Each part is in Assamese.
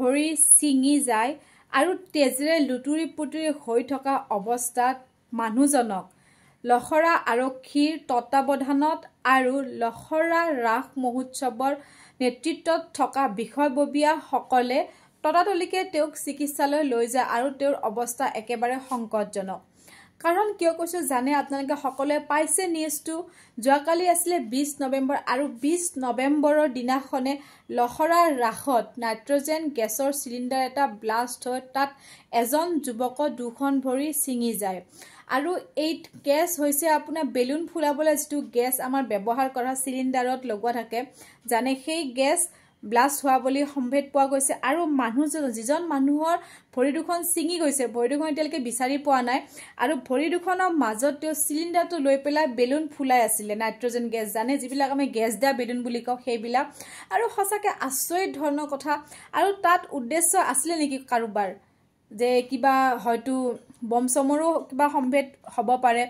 ভৰি ছিঙি যায় আৰু তেজেৰে লুতুৰি পুতুৰি হৈ থকা অৱস্থাত মানুহজনক লখৰা আৰক্ষীৰ তত্বাৱধানত আৰু লখৰা ৰাস মহোৎসৱৰ নেতৃত্বত থকা বিষয়ববীয়াসকলে ততাতলিকে তেওঁক চিকিৎসালয়লৈ লৈ যায় আৰু তেওঁৰ অৱস্থা একেবাৰে সংকটজনক। কাৰণ কিয় কৈছো জানে আপোনালোকে সকলোৱে পাইছে নিউজটো। যোৱাকালি আছিলে 20 নৱেম্বৰ আৰু 20 নৱেম্বৰৰ দিনাখনে লখৰা ৰাসত নাইট্ৰজেন গেছৰ চিলিণ্ডাৰ এটা ব্লাষ্ট হৈ তাত এজন যুৱকৰ দুখন ভৰি ছিঙি যায়। আৰু এই গেছ হৈছে আপোনাৰ বেলুন ফুলাবলৈ যিটো গেছ আমাৰ ব্যৱহাৰ কৰা চিলিণ্ডাৰত লগোৱা থাকে জানে সেই গেছ ব্লাষ্ট হোৱা বুলি সম্ভেদ পোৱা গৈছে। আৰু মানুহজন যিজন মানুহৰ ভৰি দুখন ছিঙি গৈছে ভৰি দুখন এতিয়ালৈকে বিচাৰি পোৱা নাই আৰু ভৰি দুখনৰ মাজত তেওঁ চিলিণ্ডাৰটো লৈ পেলাই বেলুন ফুলাই আছিলে নাইট্ৰজেন গেছ জানে যিবিলাক আমি গেছ দিয়া বেলুন বুলি কওঁ সেইবিলাক। আৰু সঁচাকৈ আচৰিত ধৰণৰ কথা। আৰু তাত উদ্দেশ্য আছিলে নেকি কাৰোবাৰ যে কিবা হয়তো বম চমৰো কিবা সম্ভেদ হ'ব পাৰে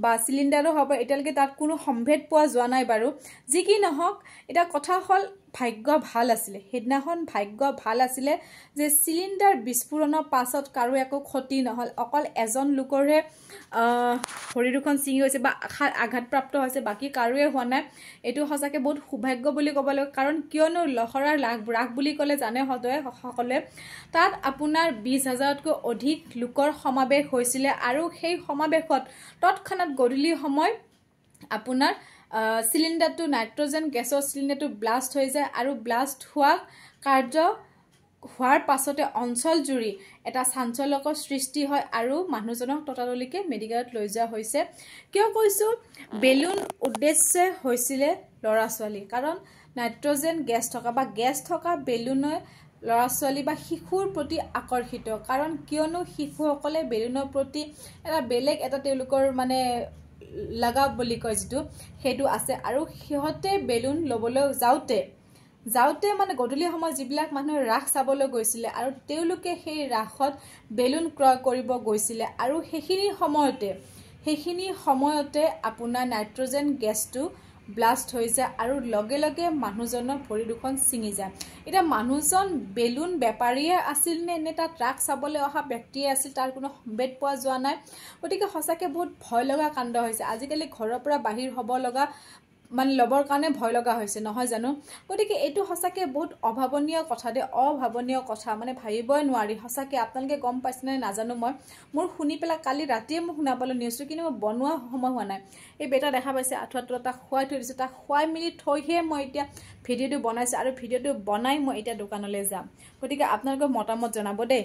বা চিলিণ্ডাৰো হ'ব এতিয়ালৈকে তাত কোনো সম্ভেদ পোৱা যোৱা নাই বাৰু। যি কি নহওক এটা কথা হ'ল ভাগ্য ভাল আছিলে সেইদিনাখন ভাগ্য ভাল আছিলে যে চিলিণ্ডাৰ বিস্ফোৰণৰ পাছত কাৰো একো ক্ষতি নহ'ল অকল এজন লোকৰহে ভৰি দুখন ছিঙি গৈছে বা আঘাতপ্ৰাপ্ত হৈছে বাকী কাৰোৱে হোৱা নাই। এইটো সঁচাকৈ বহুত সৌভাগ্য বুলি ক'ব লাগিব। কাৰণ কিয়নো লখৰাৰ ৰাস বুলি ক'লে জানে সকলোৱে তাত আপোনাৰ 20,000তকৈ অধিক লোকৰ সমাৱেশ হৈছিলে আৰু সেই সমাৱেশত তৎক্ষণাত গধূলি সময় আপোনাৰ চিলিণ্ডাৰটো নাইট্ৰজেন গেছৰ চিলিণ্ডাৰটো ব্লাষ্ট হৈ যায় আৰু ব্লাষ্ট হোৱাৰ পাছতে অঞ্চল জুৰি এটা চাঞ্চল্যকৰ সৃষ্টি হয় আৰু মানুহজনক ততাতলিকে মেডিকেলত লৈ যোৱা হৈছে। কিয় কৈছো বেলুন উদ্দেশ্যে হৈছিলে ল'ৰা ছোৱালী কাৰণ নাইট্ৰজেন গেছ থকা বা গেছ থকা বেলুনে ল'ৰা ছোৱালী বা শিশুৰ প্ৰতি আকৰ্ষিত। কাৰণ কিয়নো শিশুসকলে বেলুনৰ প্ৰতি এটা বেলেগ এটা তেওঁলোকৰ মানে লাগাব বুলি কয় যিটো সেইটো আছে আৰু সিহঁতে বেলুন ল'বলৈ যাওঁতে মানে গধূলি সময়ত যিবিলাক মানুহে ৰাস চাবলৈ গৈছিলে আৰু তেওঁলোকে সেই ৰাসত বেলুন ক্ৰয় কৰিব গৈছিলে আৰু সেইখিনি সময়তে আপোনাৰ নাইট্ৰজেন গেছটো ব্লাষ্ট হৈ যায় আৰু লগে লগে মানুহজনৰ ভৰি দুখন ছিঙি যায়। এতিয়া মানুহজন বেলুন বেপাৰীয়ে আছিল নে তাত ৰাস চাবলৈ অহা ব্যক্তিয়ে আছিল তাৰ কোনো সম্ভেদ পোৱা যোৱা নাই। গতিকে সঁচাকৈ বহুত ভয় লগা কাণ্ড হৈছে। আজিকালি ঘৰৰ পৰা বাহিৰ হ'ব লগা মানে ল'বৰ কাৰণে ভয় লগা হৈছে নহয় জানো। গতিকে এইটো সঁচাকৈ বহুত অভাৱনীয় কথা মানে ভাবিবই নোৱাৰি। সঁচাকৈ আপোনালোকে গম পাইছেনে নাজানো মোৰ শুনি পেলাই কালি ৰাতিয়ে মোক শুনাবলৈ নিউজটো কিন্তু মই বনোৱা সময় হোৱা নাই। এই বেটা দেখা পাইছে আঁঠুৱাটো তাক শুৱাই থৈ দিছোঁ তাক শুৱাই মেলি থৈহে মই এতিয়া ভিডিঅ'টো বনাইছোঁ আৰু ভিডিঅ'টো বনাই মই এতিয়া দোকানলৈ যাম। গতিকে আপোনালোকৰ মতামত জনাব দেই।